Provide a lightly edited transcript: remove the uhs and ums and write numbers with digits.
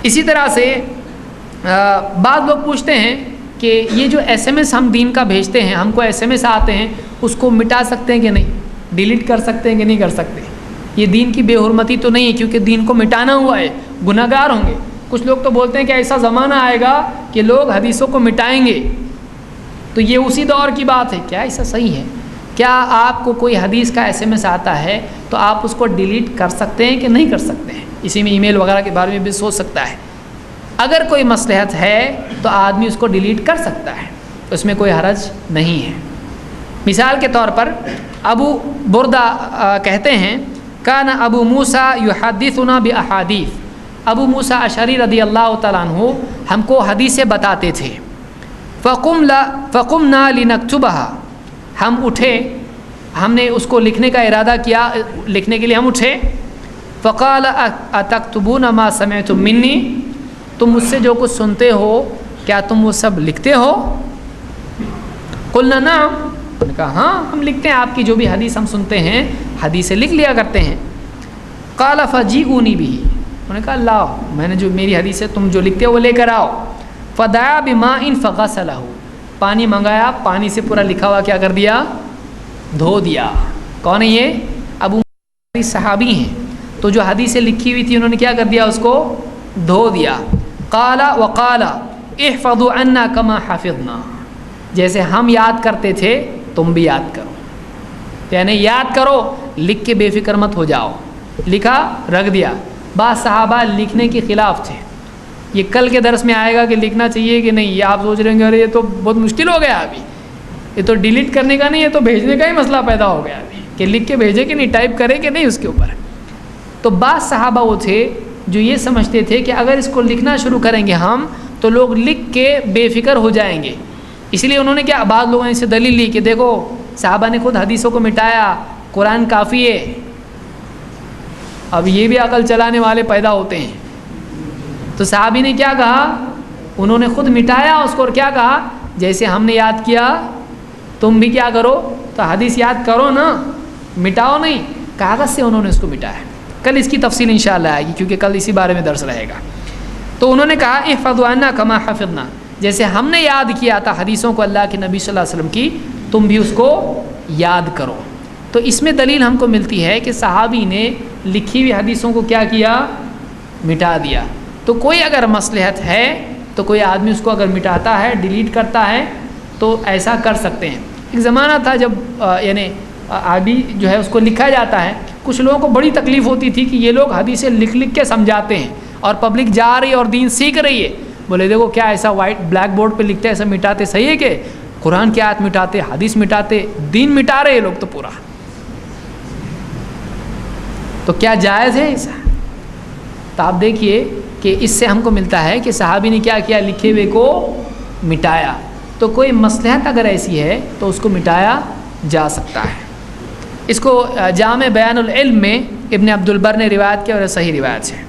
اسی طرح سے بعض لوگ پوچھتے ہیں کہ یہ جو ایس ایم ایس ہم دین کا بھیجتے ہیں، ہم کو ایس ایم ایس آتے ہیں، اس کو مٹا سکتے ہیں کہ نہیں، ڈیلیٹ کر سکتے ہیں کہ نہیں کر سکتے؟ یہ دین کی بے حرمتی تو نہیں ہے، کیونکہ دین کو مٹانا ہوا ہے، گناہ گار ہوں گے۔ کچھ لوگ تو بولتے ہیں کہ ایسا زمانہ آئے گا کہ لوگ حدیثوں کو مٹائیں گے، تو یہ اسی دور کی بات ہے۔ کیا ایسا صحیح ہے؟ کیا آپ کو کوئی حدیث کا ایس ایم ایس آتا ہے تو آپ اس کو ڈیلیٹ کر سکتے ہیں کہ نہیں کر سکتے ہیں؟ اسی میں ای میل وغیرہ کے بارے میں بھی سوچ سکتا ہے۔ اگر کوئی مصلحت ہے تو آدمی اس کو ڈیلیٹ کر سکتا ہے، اس میں کوئی حرج نہیں ہے۔ مثال کے طور پر ابو بردہ کہتے ہیں کان ابو موسیٰ یحدثنا باحادیث، ابو موسیٰ اشعری رضی اللہ تعالیٰ عنہ ہم کو حدیثیں بتاتے تھے۔ فقمنا لنکتبها، ہم اٹھے، ہم نے اس کو لکھنے کا ارادہ کیا، لکھنے کے لیے ہم اٹھے۔ فقال اتکتبون ما سمعتم منی، تم مجھ سے جو کچھ سنتے ہو کیا تم وہ سب لکھتے ہو؟ قلنا نعم، انہوں نے کہا ہاں ہم لکھتے ہیں، آپ کی جو بھی حدیث ہم سنتے ہیں حدیثیں لکھ لیا کرتے ہیں۔ قال فجیئونی بہ، انہوں نے کہا لاؤ، میں نے جو میری حدیث ہے تم جو لکھتے ہو وہ لے کر آؤ۔ فدعا بماء فغسلہ، پانی منگایا، پانی سے پورا لکھا ہوا کیا کر دیا؟ دھو دیا۔ کون ہے یہ؟ ابو صحابی ہیں، تو جو حدیثیں لکھی ہوئی تھی انہوں نے کیا کر دیا؟ اس کو دھو دیا۔ قال وقال احفظوا عنا كما حفظنا، جیسے ہم یاد کرتے تھے تم بھی یاد کرو، یعنی یاد کرو، لکھ کے بے فکر مت ہو جاؤ۔ لکھا، رکھ دیا۔ بعض صحابہ لکھنے کے خلاف تھے، یہ کل کے درس میں آئے گا کہ لکھنا چاہیے کہ نہیں، یہ آپ سوچ رہے ہوں گے ارے یہ تو بہت مشکل ہو گیا، ابھی یہ تو ڈیلیٹ کرنے کا نہیں، یہ تو بھیجنے کا ہی مسئلہ پیدا ہو گیا ابھی کہ لکھ کے بھیجے کہ نہیں، ٹائپ کرے کہ نہیں اس کے اوپر۔ تو بعض صحابہ وہ تھے جو یہ سمجھتے تھے کہ اگر اس کو لکھنا شروع کریں گے ہم تو لوگ لکھ کے بے فکر ہو جائیں گے، اس لیے انہوں نے کیا، بعض لوگوں نے اس سے دلیل لی کہ دیکھو صحابہ نے خود حدیثوں کو مٹایا، قرآن کافی ہے۔ اب یہ بھی عقل چلانے والے پیدا ہوتے ہیں، تو صحابی نے کیا کہا، انہوں نے خود مٹایا اس کو، اور کیا کہا، جیسے ہم نے یاد کیا تم بھی کیا کرو، تو حدیث یاد کرو نا، مٹاؤ نہیں، کاغذ سے انہوں نے اس کو مٹایا۔ کل اس کی تفصیل انشاءاللہ آئے گی کیونکہ کل اسی بارے میں درس رہے گا۔ تو انہوں نے کہا احفظوا عنا کما حفظنا، جیسے ہم نے یاد کیا تھا حدیثوں کو اللہ کے نبی صلی اللہ علیہ وسلم کی، تم بھی اس کو یاد کرو۔ تو اس میں دلیل ہم کو ملتی ہے کہ صحابی نے لکھی ہوئی حدیثوں کو کیا کیا، مٹا دیا۔ تو کوئی اگر مصلحت ہے تو کوئی آدمی اس کو اگر مٹاتا ہے، ڈیلیٹ کرتا ہے تو ایسا کر سکتے ہیں۔ ایک زمانہ تھا جب یعنی عربی جو ہے اس کو لکھا جاتا ہے، کچھ لوگوں کو بڑی تکلیف ہوتی تھی کہ یہ لوگ حدیثیں لکھ لکھ کے سمجھاتے ہیں اور پبلک جا رہی ہے اور دین سیکھ رہی ہے، بولے دیکھو کیا ایسا وائٹ بلیک بورڈ پہ لکھتے ایسا مٹاتے، صحیح ہے کہ قرآن کی آیت مٹاتے، حدیث مٹاتے، دین مٹا رہے ہیں لوگ تو پورا، تو کیا جائز ہے ایسا؟ تو آپ دیکھیے کہ اس سے ہم کو ملتا ہے کہ صحابی نے کیا کیا، لکھے ہوئے کو مٹایا۔ تو کوئی مصلحت اگر ایسی ہے تو اس کو مٹایا جا سکتا ہے۔ اس کو جامع بیان العلم میں ابن عبد البر نے روایت کیا اور صحیح روایت ہے۔